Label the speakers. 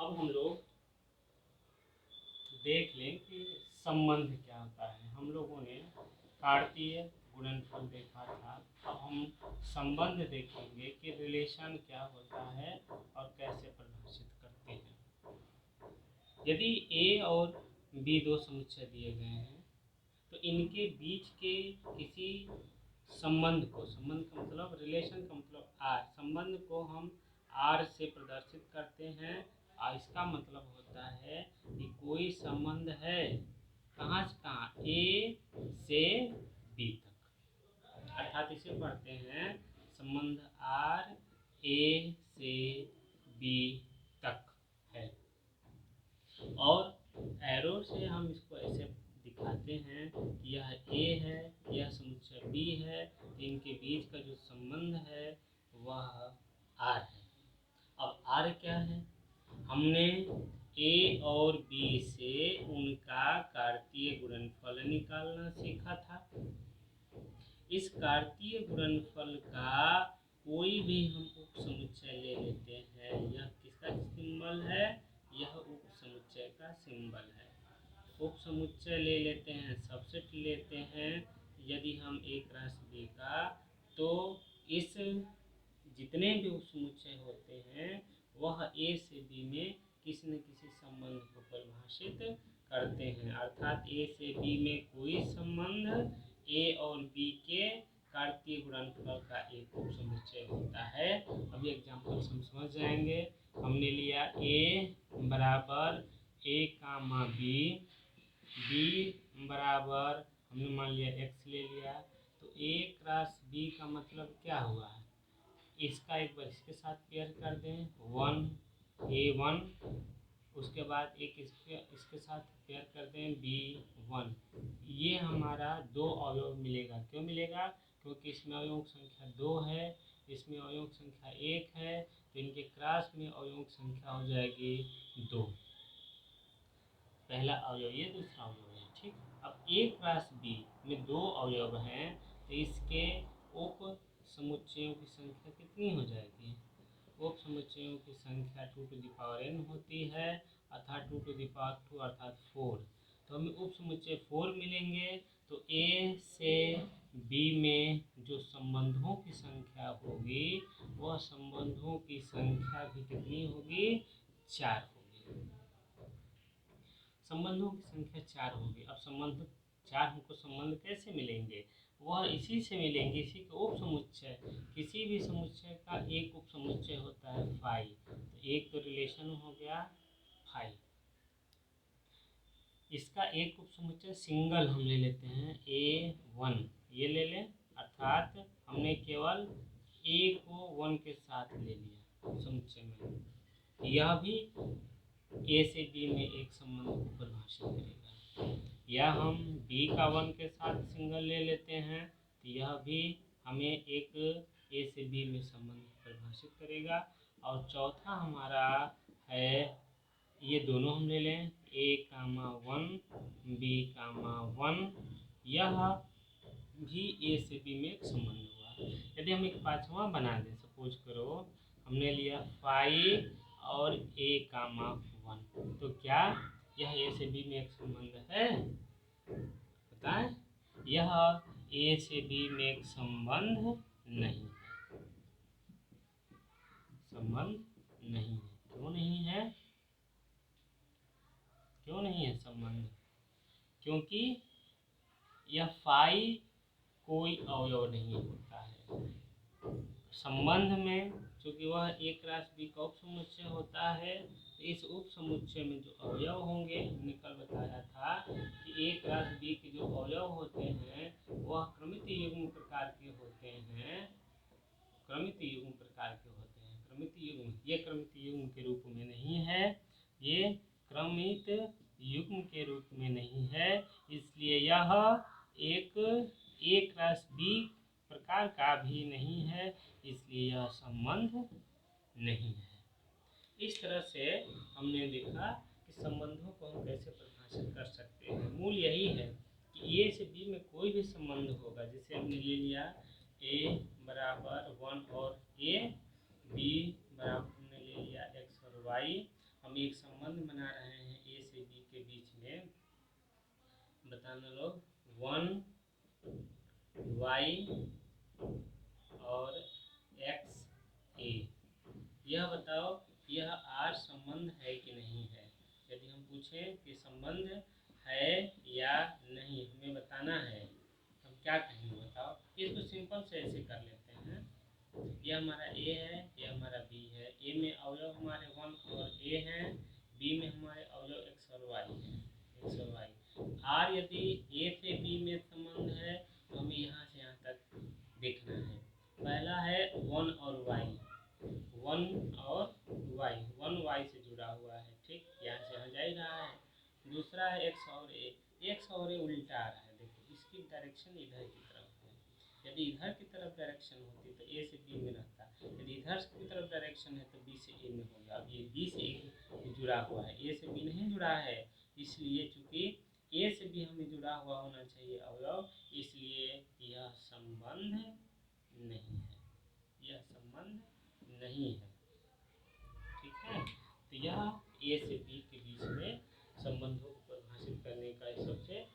Speaker 1: अब हम लोग देख लें कि संबंध क्या होता है। हम लोगों ने कार्तीय गुणनफल देखा था। अब हम संबंध देखेंगे कि रिलेशन क्या होता है और कैसे परिभाषित करते हैं। यदि ए और बी दो समुच्चय दिए गए हैं तो इनके बीच के किसी संबंध को, संबंध का मतलब रिलेशन का मतलब आर, संबंध को हम आर से प्रदर्शित करते हैं। और इसका मतलब होता है कि कोई संबंध है कहाँ से कहाँ, ए से बी तक। अर्थात इसे पढ़ते हैं संबंध आर ए से बी तक है। और एरो से हम इसको ऐसे दिखाते हैं कि यह ए है, यह समुच्चय बी है, इनके बीच का जो संबंध है वह आर है। अब आर क्या है? हमने ए और बी से उनका कार्तीय गुणनफल निकालना सीखा था। इस कार्तीय गुणनफल का कोई भी हम उप समुच्चय ले लेते हैं। यह किसका सिंबल है? यह उप समुच्चय का सिंबल है। उप समुच्चय ले लेते हैं, सबसेट लेते हैं। यदि हम एक राशि बी का, तो इस जितने भी उप समुच्चय होते हैं वह ए से बी में किसी न किसी संबंध को परिभाषित करते हैं। अर्थात ए से बी में कोई संबंध ए और बी के कार्तीय गुणनफल का एक उप समुच्चय होता है। अभी एग्जाम्पल हम समझ जाएंगे। हमने लिया ए बराबर ए कामा बी, बी बराबर हमने मान लिया एक्स ले लिया, तो ए क्रॉस बी का मतलब क्या हुआ है? इसका एक बार इसके साथ पेयर कर दें, 1 उसके बाद एक इसके साथ पेयर कर दें B1। ये हमारा दो अवयव मिलेगा। क्यों मिलेगा? क्योंकि इसमें अवयव संख्या 2 है, इसमें अवयव संख्या 1 है, तो इनके क्रॉस में अवयव संख्या हो जाएगी 2। पहला अवयव ये, दूसरा अवयव है। ठीक। अब ए क्रॉस बी में दो अवयव हैं, तो इसके उप समुच्चयों की संख्या कितनी हो जाएगी? उप समुच्चयों की संख्या 2n होती है, अर्थात 2 अर्थात 4। तो हमें उप समुच्चय 4 मिलेंगे। तो ए से बी में जो संबंधों की संख्या होगी वह संबंधों की संख्या भी कितनी होगी? 4 होगी। संबंधों की संख्या 4 होगी। अब संबंध 4 हमको संबंध कैसे मिलेंगे? वह इसी से मिलेंगे, इसी के उप समुच्चय। किसी भी समुच्चय का एक उप समुच्चय होता है फाई। तो एक तो रिलेशन हो गया फाई। इसका एक उप समुच्चय सिंगल हम ले लेते हैं A1, ये ले लें। अर्थात हमने केवल A को 1 के साथ ले लिया समुच्चय में। यह भी A से B में एक संबंध को परिभाषित करेगा। या हम B का 1 के साथ सिंगल ले लेते हैं, तो यह भी हमें एक A से B में संबंध परिभाषित करेगा। और चौथा हमारा है, ये दोनों हम ले लें, A1 B1, यह भी A से B में एक संबंध हुआ। यदि हम एक पांचवा बना दें, सपोज करो हमने लिया फाई और A1, तो क्या यह A से B में एक संबंध है? बताएं। यह A से B में एक संबंध नहीं है। संबंध नहीं है। क्यों नहीं है? क्यों नहीं है संबंध? क्योंकि यह फाई कोई अवयव नहीं होता है संबंध में। क्योंकि वह ए क्रॉस बी का उप समुच्चय होता है, तो इस उप समुच्चय में जो अवयव होंगे, हमने कल बताया था कि ए क्रॉस बी के जो अवयव होते हैं वह क्रमित युग्म प्रकार के होते हैं। क्रमित युग्म प्रकार के होते हैं। क्रमित युग्म, ये क्रमित युग्म के रूप में नहीं है, ये क्रमित युग्म के रूप में नहीं है। इसलिए यह एक ए क्रॉस बी प्रकार का भी नहीं है, इसलिए यह संबंध नहीं है। इस तरह से हमने देखा कि संबंधों को हम कैसे परिभाषित कर सकते हैं। मूल यही है कि ए से बी में कोई भी संबंध होगा। जैसे हमने ले लिया ए बराबर 1 और ए, बी बराबर हमने ले लिया एक्स और वाई, हम एक संबंध बना रहे हैं ए से बी के बीच में, बताना लोग 1y और x a। यह बताओ यह आर संबंध है कि नहीं है। यदि हम पूछें कि संबंध है या नहीं, हमें बताना है, हम क्या कहेंगे बताओ। इसको सिंपल से ऐसे कर लेते हैं, यह हमारा ए है, यह हमारा बी है। ए में अवयव हमारे 1 और a हैं, बी में हमारे अवयव x और y हैं, x और y। आर यदि ए से बी में संबंध है तो हमें यहाँ से यहाँ तक देखना है। पहला है 1 और y, 1 और y, 1y से जुड़ा हुआ है, ठीक, यहाँ से यहाँ जा ही रहा है। दूसरा है x और a, x और a उल्टा आ रहा है, देखो इसकी डायरेक्शन इधर की तरफ है। यदि इधर की तरफ डायरेक्शन होती तो a से b में रहता, यदि इधर की तरफ डायरेक्शन है तो b से a में हो गया। अब ये b से a जुड़ा हुआ है, a से b नहीं जुड़ा है, इसलिए चूंकि a से b हमें जुड़ा हुआ होना चाहिए अवयव, इसलिए यह संबंध नहीं है, यह संबंध नहीं है, ठीक है। तो यह ए से बी के बीच में संबंधों को परिभाषित करने का सबसे